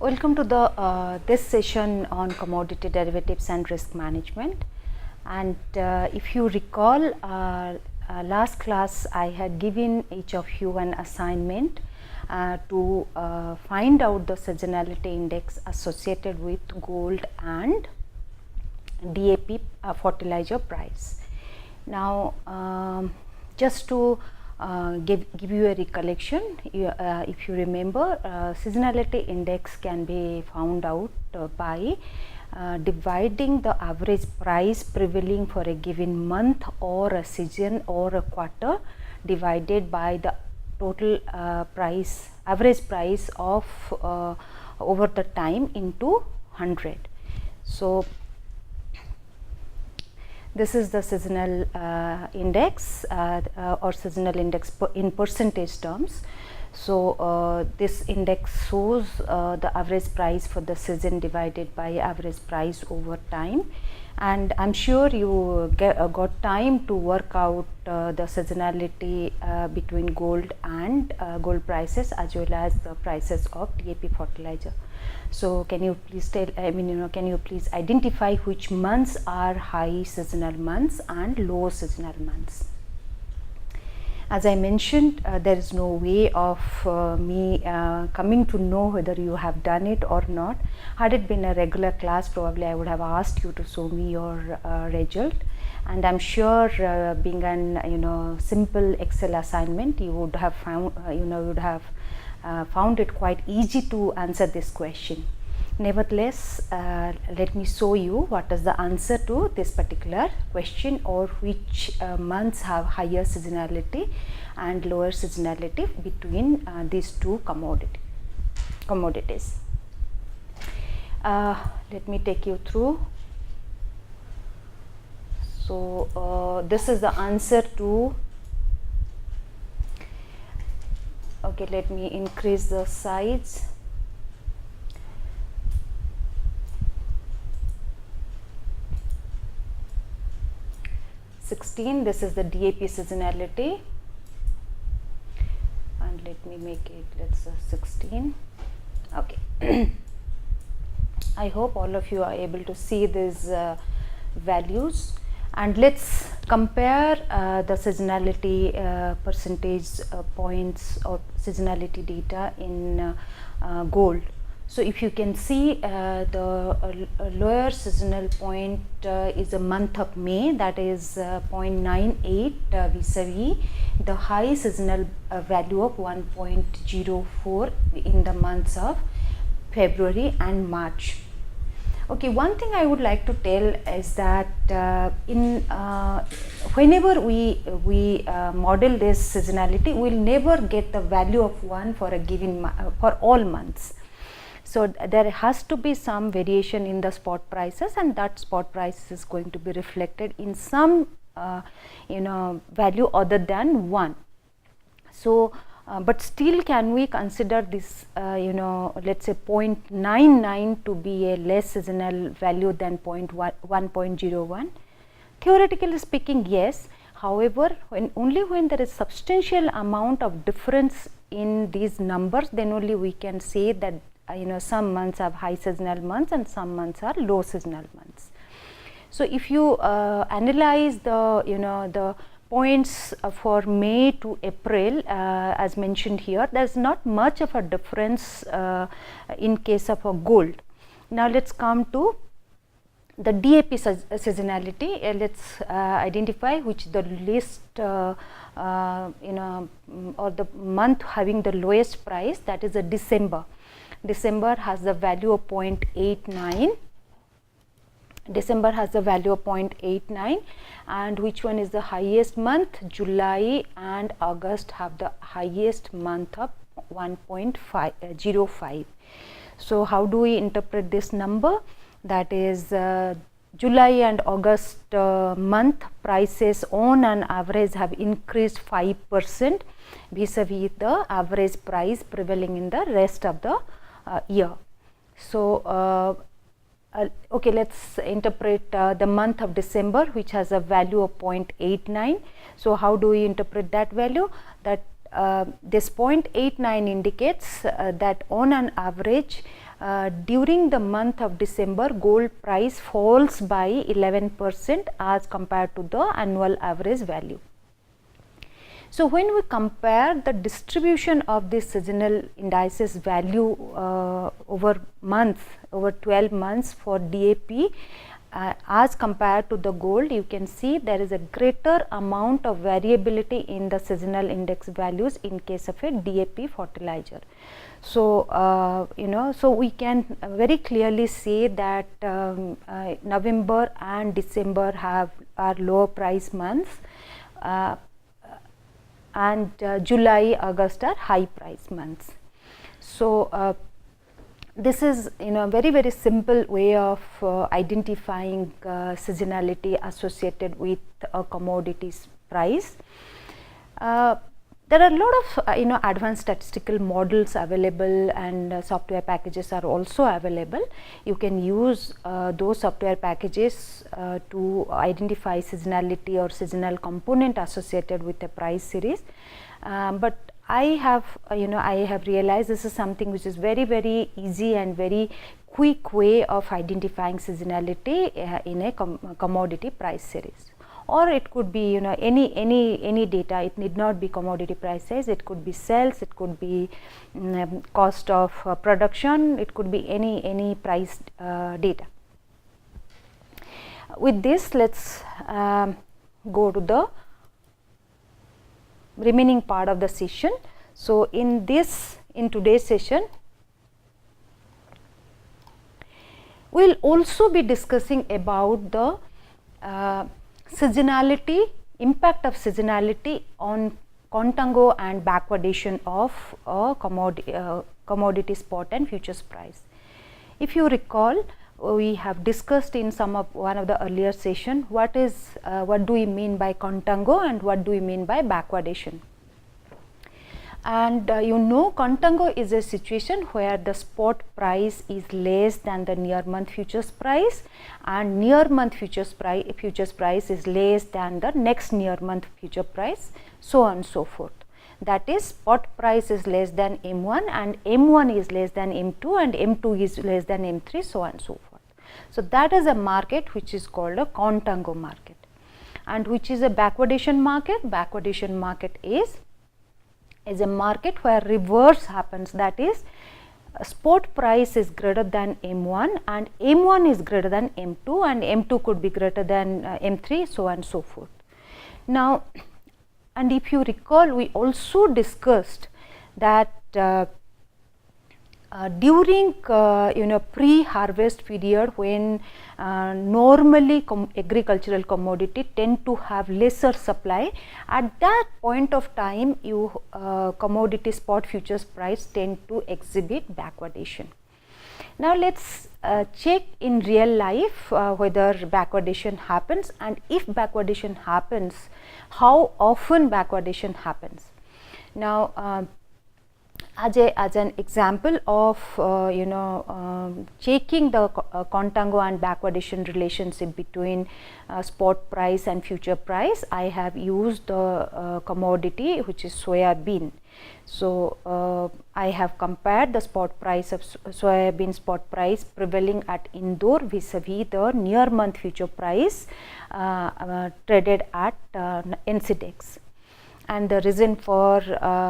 Welcome to the this session on commodity derivatives and risk management. And if you recall, last class I had given each of you an assignment to find out the seasonality index associated with gold and DAP fertilizer price. Now, just to give you a recollection, if you remember, seasonality index can be found out by dividing the average price prevailing for a given month or a season or a quarter divided by the total average price of over the time into 100. So this is the seasonal index or seasonal index in percentage terms. So this index shows the average price for the season divided by average price over time, and I'm sure you got time to work out the seasonality between gold and gold prices as well as the prices of DAP fertilizer. So can you please can you please identify which months are high seasonal months and low seasonal months? As I mentioned, there is no way of me coming to know whether you have done it or not. Had it been a regular class, probably I would have asked you to show me your result, and I'm sure being an simple Excel assignment, you would have found it quite easy to answer this question. Nevertheless, let me show you what is the answer to this particular question, or which months have higher seasonality and lower seasonality between these two commodities. Let me take you through. So this is the answer to. Okay, let me increase the size. This is the DAP seasonality, and let me make it, let's say 16. Okay. I hope all of you are able to see these values, and let's compare the seasonality percentage points or seasonality data in gold. So if you can see, the lower seasonal point is the month of May, that is 0.98 vis-a-vis the high seasonal value of 1.04 in the months of February and March. Okay, one thing I would like to tell is that whenever we model this seasonality, we will never get the value of 1 for a given for all months. So there has to be some variation in the spot prices, and that spot price is going to be reflected in some value other than 1. So but still, can we consider this let's say 0.99 to be a less seasonal value than 1.01? Theoretically speaking, yes. However, only when there is substantial amount of difference in these numbers, then only we can say that some months have high seasonal months and some months are low seasonal months. So if you analyze the points for May to April, as mentioned here, there is not much of a difference in case of a gold. Now let's come to the DAP seasonality. Let's identify which the least or the month having the lowest price, that is a December. December has the value of 0.89. December has the value of 0.89, and which one is the highest month? July and August have the highest month of 1.05. So how do we interpret this number? That is July and August month prices on an average have increased 5% vis-a-vis the average price prevailing in the rest of the year. So okay, let's interpret the month of December, which has a value of 0.89. So how do we interpret that value? That this 0.89 indicates that on an average during the month of December, gold price falls by 11% as compared to the annual average value. So, when we compare the distribution of this seasonal indices value over months, over 12 months for DAP as compared to the gold, you can see there is a greater amount of variability in the seasonal index values in case of a DAP fertilizer. So, so we can very clearly say that November and December are lower price months, and July, August are high price months. So, this is a very simple way of identifying seasonality associated with a commodities price. There are a lot of advanced statistical models available, and software packages are also available. You can use those software packages to identify seasonality or seasonal component associated with a price series. But I have realized this is something which is very easy and very quick way of identifying seasonality in a commodity price series. Or it could be any data. It need not be commodity prices, it could be sales, it could be cost of production, it could be any price data. With this, let's go to the remaining part of the session. So, in today's session, we will also be discussing about the seasonality, impact of seasonality on contango and backwardation of commodity spot and futures price. If you recall, we have discussed in one of the earlier session what do we mean by contango and what do we mean by backwardation. And contango is a situation where the spot price is less than the near month futures price, and near month futures price is less than the next near month future price, so on and so forth. That is, spot price is less than M1 and M1 is less than M2 and M2 is less than M3, so on and so forth. So, that is a market which is called a contango market. And which is a backwardation market? Backwardation market is a market where reverse happens, that is, spot price is greater than M1 and M1 is greater than M2 and M2 could be greater than M3, so on and so forth. Now, and if you recall, we also discussed that during pre-harvest period, when normally agricultural commodity tend to have lesser supply, at that point of time commodity spot futures price tend to exhibit backwardation. Now, let us check in real life whether backwardation happens, and if backwardation happens, how often backwardation happens. Now, as an example of checking the contango and backwardation relationship between spot price and future price, I have used the commodity which is soybean. So, I have compared the spot price of soybean spot price prevailing at Indore vis-a-vis the near month future price traded at NCDEX. And the reason for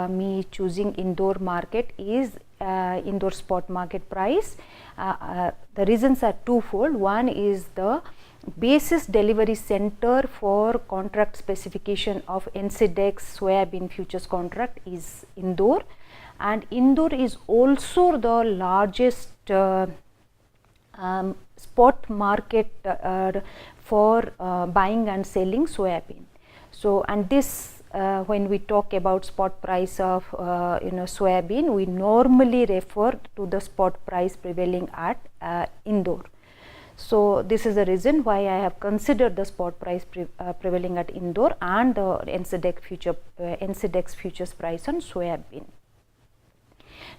me choosing Indore market is Indore spot market price. The reasons are twofold. One is the basis delivery center for contract specification of NCDEX soybean futures contract is Indore, and Indore is also the largest spot market for buying and selling soybean. So, and this when we talk about spot price of soybean, we normally refer to the spot price prevailing at Indore. So, this is the reason why I have considered the spot price prevailing at Indore and the NCDEX futures price on soybean.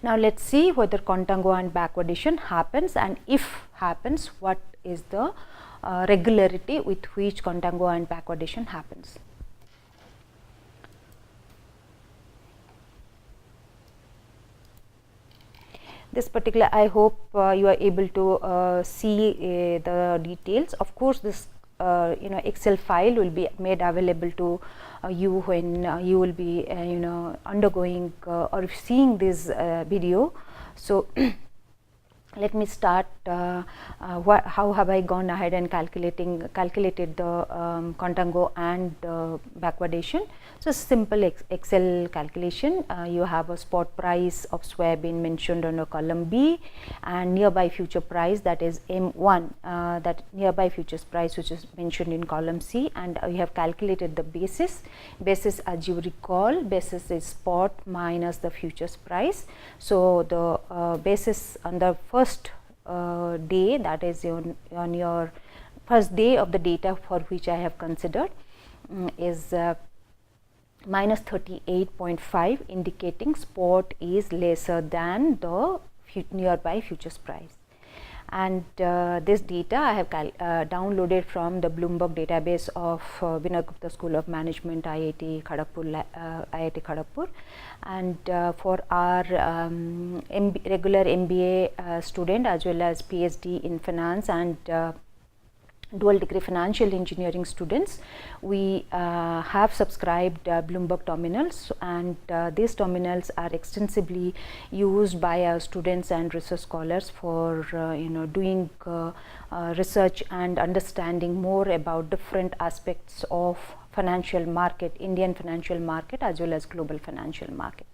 Now, let us see whether contango and backwardation happens, and if happens, what is the regularity with which contango and backwardation happens. this particular, I hope you are able to see the details. Of course, this Excel file will be made available to you when you will be undergoing or seeing this video. So let me start how have I gone ahead and calculated the contango and backwardation. So simple Excel calculation. You have a spot price of soybean mentioned on a column B, and nearby future price, that is M1, that nearby futures price which is mentioned in column C, and you have calculated the basis. Basis, as you recall, basis is spot minus the futures price. So the basis on the first day, that is on your first day of the data for which I have considered, is minus 38.5, indicating spot is lesser than the nearby futures price. And this data I have downloaded from the Bloomberg database of Vinay Gupta School of Management, IIT Kharagpur. And for our regular MBA student as well as PhD in finance and dual degree financial engineering students, we have subscribed Bloomberg terminals, and these terminals are extensively used by our students and research scholars for doing research and understanding more about different aspects of financial market, Indian financial market as well as global financial market.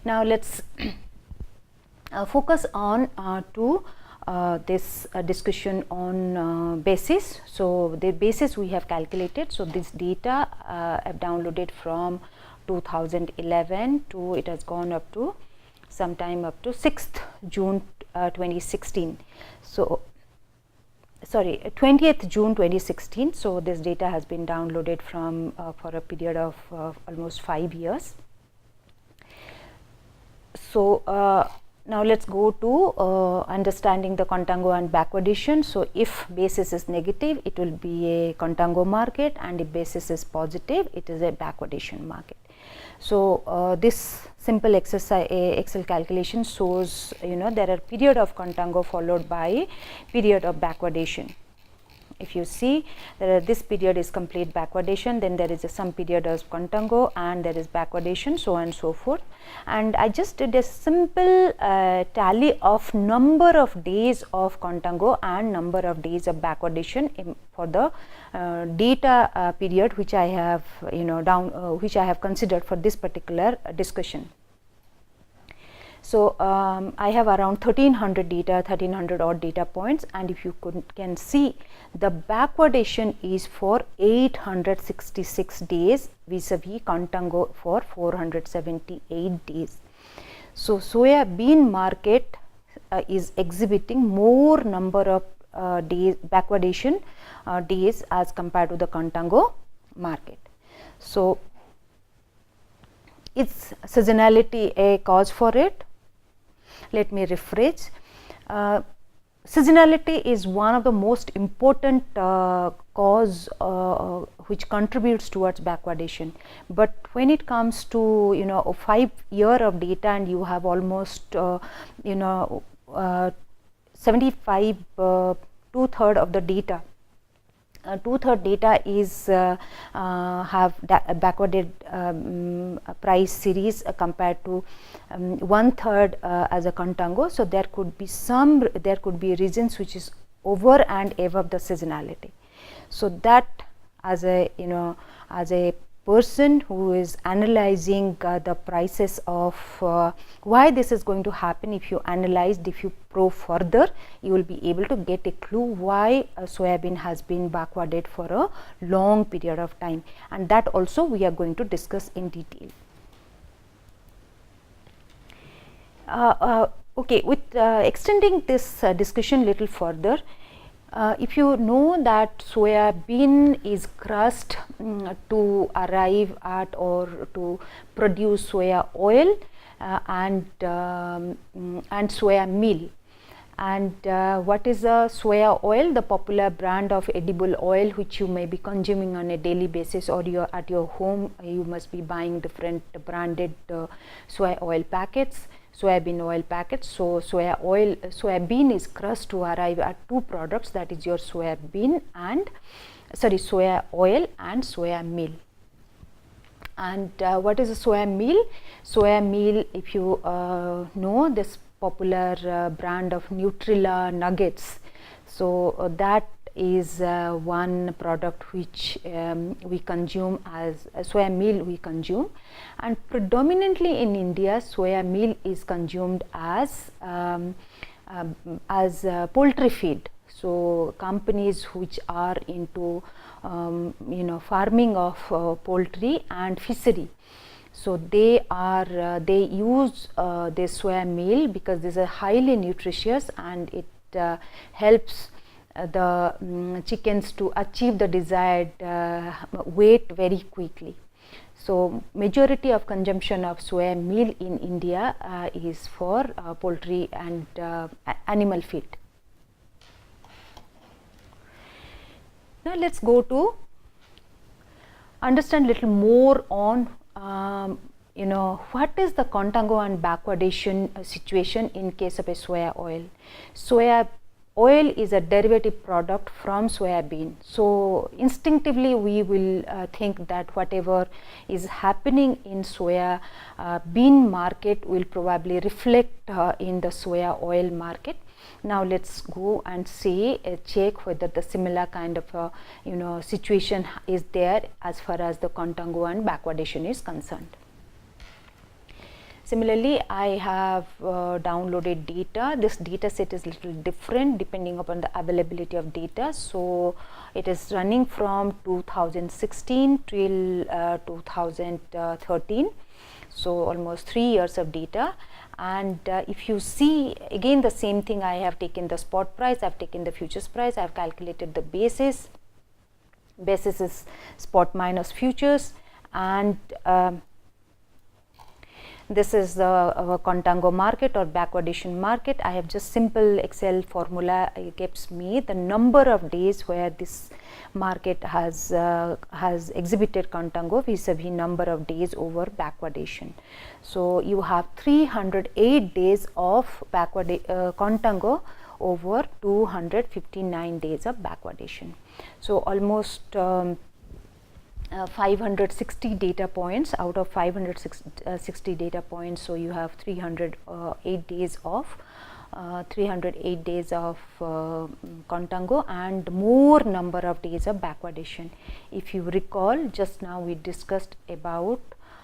Now let's focus on this discussion on basis. So the basis we have calculated. So this data I've downloaded from 2011 to, it has gone up to sometime up to 6th June 2016. So sorry, 20th June 2016. So this data has been downloaded from for a period of almost 5 years. So now let's go to understanding the contango and backwardation. So if basis is negative, it will be a contango market, and if basis is positive, it is a backwardation market. So this simple exercise Excel calculation shows there are period of contango followed by period of backwardation. If you see, this period is complete backwardation, then there is some period of contango, and there is backwardation, so on and so forth. And I just did a simple tally of number of days of contango and number of days of backwardation for the data period which I have which I have considered for this particular discussion. So I have around 1300 odd data points, and if you can see, the backwardation is for 866 days vis-a-vis contango for 478 days. So soybean market is exhibiting more number of days backwardation days as compared to the contango market. So is seasonality a cause for it? Let me rephrase. Seasonality is one of the most important cause which contributes towards backwardation. But when it comes to a 5 year of data, and you have almost 75 2/3 of the data. 2/3 data is have backwarded price series compared to 1/3 as a contango. So there could be reasons which is over and above the seasonality. So that as a person who is analyzing the prices of why this is going to happen, if you probe further, you will be able to get a clue why soybean has been backwarded for a long period of time, and that also we are going to discuss in detail. Okay, with extending this discussion little further, if you know that soybean is crushed to arrive at or to produce soya oil and soya meal. And what is a soya oil? The popular brand of edible oil which you may be consuming on a daily basis, or you are at your home, you must be buying different branded soya oil packets. soybean oil packets. So soybean is crushed to arrive at two products, that is your soya oil and soya meal. And what is a soya meal? Soya meal, if you know this popular brand of Nutrilla nuggets, so that is one product which we consume as soya meal we consume, and predominantly in India soya meal is consumed as poultry feed. So companies which are into farming of poultry and fishery, so they use this soya meal because this is highly nutritious and it helps the chickens to achieve the desired weight very quickly. So majority of consumption of soya meal in India is for poultry and animal feed. Now let's go to understand little more on what is the contango and backwardation situation in case of a soya oil. Soya oil is a derivative product from soybean, so instinctively we will think that whatever is happening in soya bean market will probably reflect in the soya oil market. Now let's go and check whether the similar kind of situation is there as far as the contango and backwardation is concerned. Similarly, I have downloaded data. This data set is little different depending upon the availability of data. So it is running from 2016 till 2013. So almost 3 years of data. And if you see again the same thing, I have taken the spot price, I have taken the futures price, I have calculated the basis. Basis is spot minus futures, and this is the contango market or backwardation market. I have just simple Excel formula. It gives me the number of days where this market has exhibited contango vis-a-vis number of days over backwardation. So you have 308 days of contango over 259 days of backwardation. So almost 560 data points out of 560 data points. So you have 308 days of contango and more number of days of backwardation. If you recall, just now we discussed about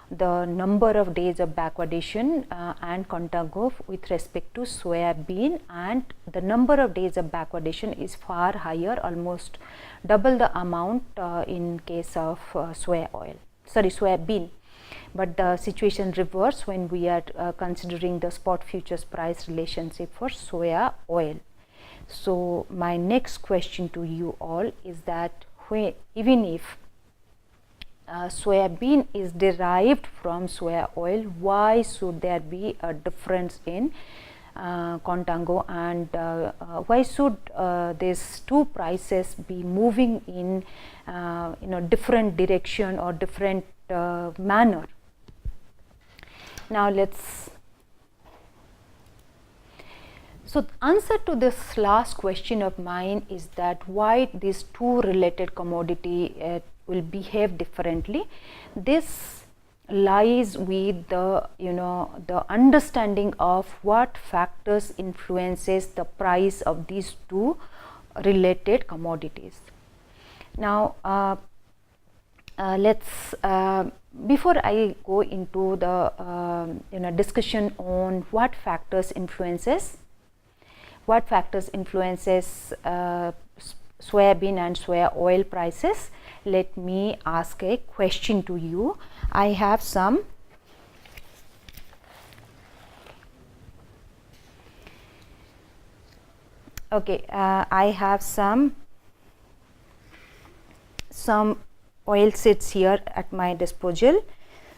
the number of days of backwardation and contango with respect to soybean, and the number of days of backwardation is far higher, almost double the amount in case of soybean. But the situation reverse when we are considering the spot futures price relationship for soya oil. So my next question to you all is that even if soybean is derived from soya oil, why should there be a difference in contango, and why should these two prices be moving in different direction or different manner? Now so the answer to this last question of mine is that why these two related commodity will behave differently. This lies with the the understanding of what factors influences the price of these two related commodities. Now let's before I go into the discussion on what factors influences soybean and soya oil prices, let me ask a question to you. I have some I have some oil seeds here at my disposal,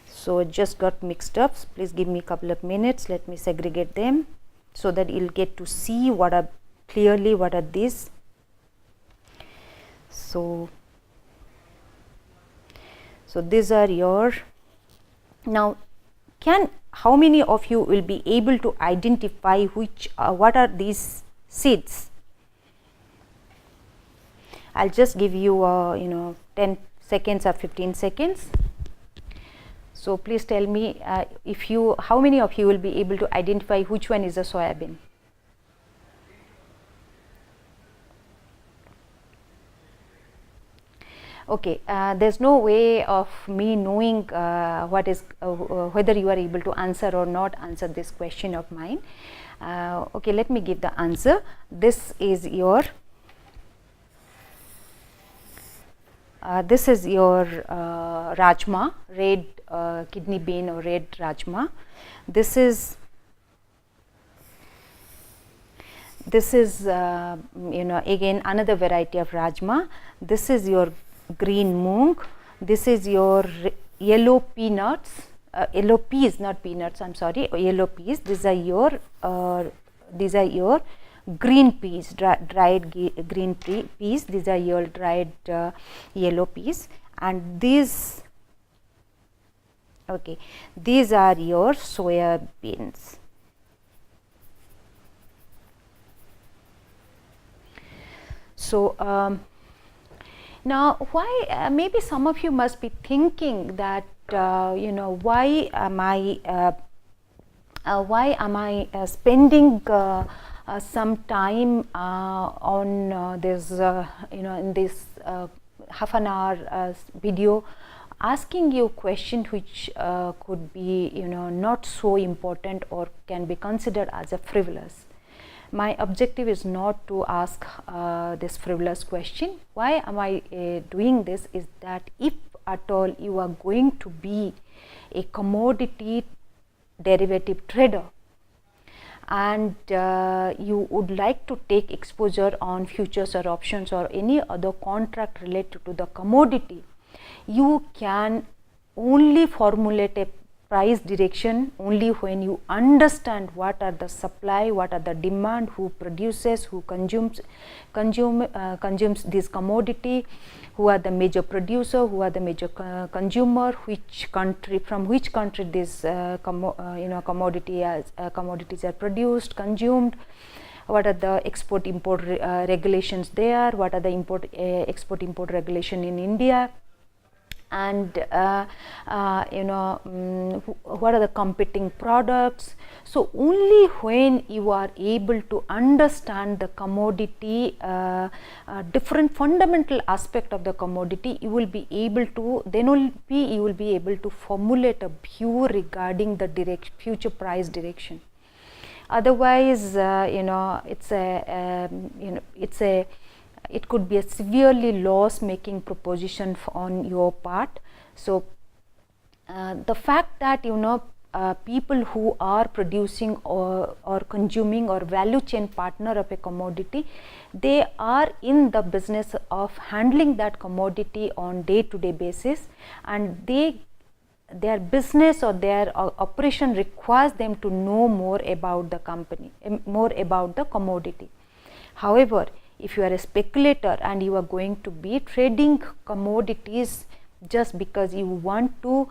so just got mixed up. Please give me a couple of minutes, let me segregate them so that you'll get to see what are these. So these are your, now how many of you will be able to identify what are these seeds? I'll just give you 10 seconds or 15 seconds. So please tell me how many of you will be able to identify which one is a soybean? Okay, there's no way of me knowing whether you are able to answer or not answer this question of mine. Okay, let me give the answer. This is your rajma, red kidney bean or red rajma. This is again another variety of rajma. This is your green moong. This is your yellow peanuts, yellow peas, not peanuts, I'm sorry, yellow peas. These are your green peas, dried green peas. These are your dried yellow peas, and these are your soya beans. So now why maybe some of you must be thinking that why am I spending some time on this in this half an hour video asking you question which could be not so important or can be considered as a frivolous. My objective is not to ask this frivolous question. Why am I doing this is that if at all you are going to be a commodity derivative trader and you would like to take exposure on futures or options or any other contract related to the commodity, you can only formulate a price direction only when you understand what are the supply, what are the demand, who produces, who consumes this commodity, who are the major producer, who are the major consumer, from which country this commodities are produced, consumed, what are the export import regulations there, what are the export import regulation in India, and what are the competing products. So only when you are able to understand the commodity, different fundamental aspect of the commodity, you will be able to formulate a view regarding the future price direction. Otherwise it could be a severely loss making proposition on your part. So the fact that people who are producing or consuming or value chain partner of a commodity, they are in the business of handling that commodity on day-to-day basis, and their business or their operation requires them to know more about the company, more about the commodity. However, if you are a speculator and you are going to be trading commodities just because you want to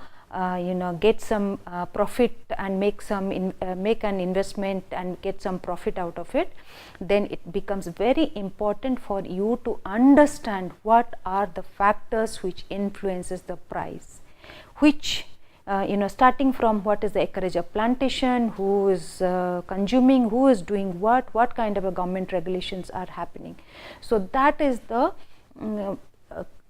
get some profit and make an investment and get some profit out of it, then it becomes very important for you to understand what are the factors which influences the price, which starting from what is the acreage of plantation, who is consuming, who is doing what kind of a government regulations are happening. So that is the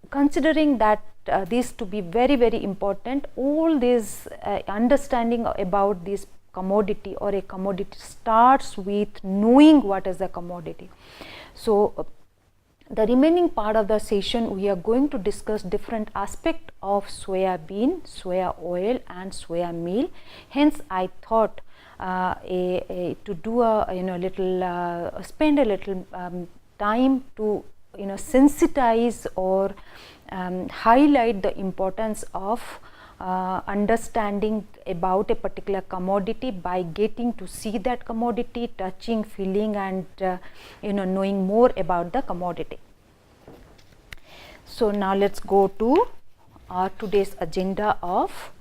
considering that these to be very, very important. All this understanding about this commodity or a commodity starts with knowing what is the commodity. So the remaining part of the session, we are going to discuss different aspects of soya bean, soya oil and soya meal. Hence I thought to do spend a little time to sensitize or highlight the importance of understanding about a particular commodity by getting to see that commodity, touching, feeling, and knowing more about the commodity. So now let's go to our today's agenda of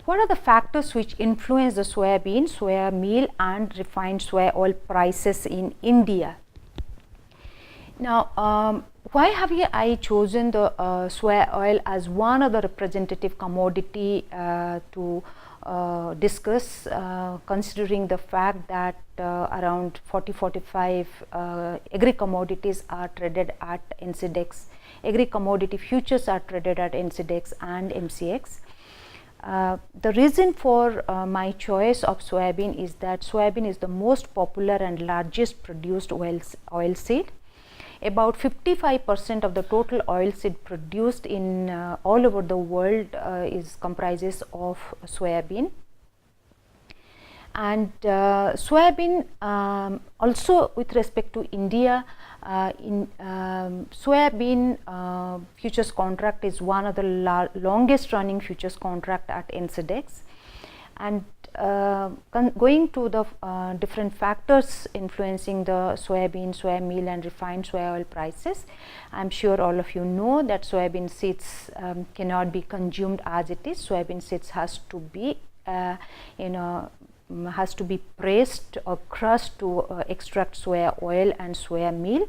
what are the factors which influence the soybean, soya meal and refined soya oil prices in India? Now, why have I chosen the soya oil as one of the representative commodity to discuss, considering the fact that around 40-45 agri-commodities are traded at NCDEX, agri-commodity futures are traded at NCDEX and MCX. The reason for my choice of soybean is that soybean is the most popular and largest produced oil seed. About 55% of the total oil seed produced in all over the world comprises of soybean. And soybean also with respect to India, soybean futures contract is one of the longest running futures contract at NCDEX. And going to the different factors influencing the soybean, soya meal and refined soya oil prices, I am sure all of you know that soybean seeds cannot be consumed as it is. Soybean seeds has to be has to be pressed or crushed to extract soya oil and soya meal.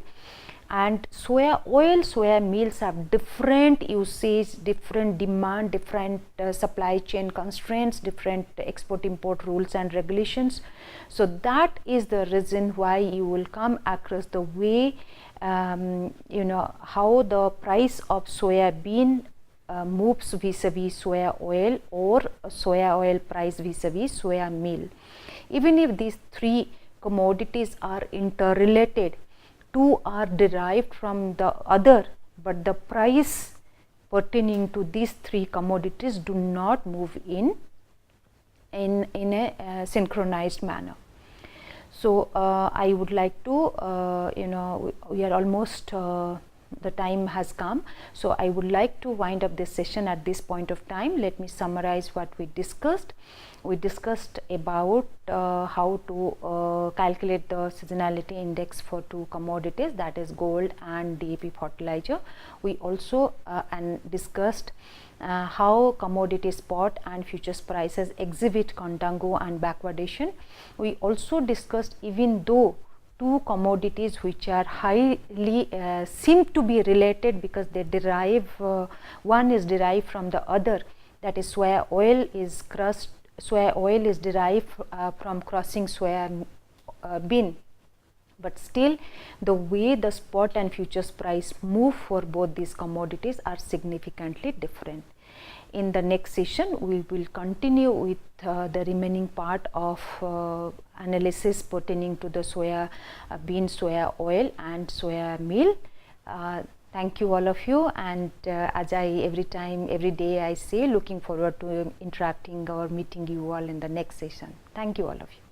And soya oil, soya meals have different usage, different demand, different supply chain constraints, different export import rules and regulations. So that is the reason why you will come across the way how the price of soya bean moves vis-a-vis soya oil, or soya oil price vis-a-vis soya meal. Even if these three commodities are interrelated, two are derived from the other, but the price pertaining to these three commodities do not move in a synchronized manner. So I would like to we are almost the time has come, so I would like to wind up this session at this point of time. Let me summarize what we discussed. We discussed about how to calculate the seasonality index for two commodities, that is gold and DAP fertilizer. We also discussed how commodity spot and futures prices exhibit contango and backwardation. We also discussed, even though two commodities which are highly seem to be related because they derive, one is derived from the other, that is soya oil is crushed, soya oil is derived from crushing soya bean, but still the way the spot and futures price move for both these commodities are significantly different. In the next session, we will continue with the remaining part of analysis pertaining to the soya bean, soya oil and soya meal. Thank you all of you, and as I every day I say, looking forward to interacting or meeting you all in the next session. Thank you all of you.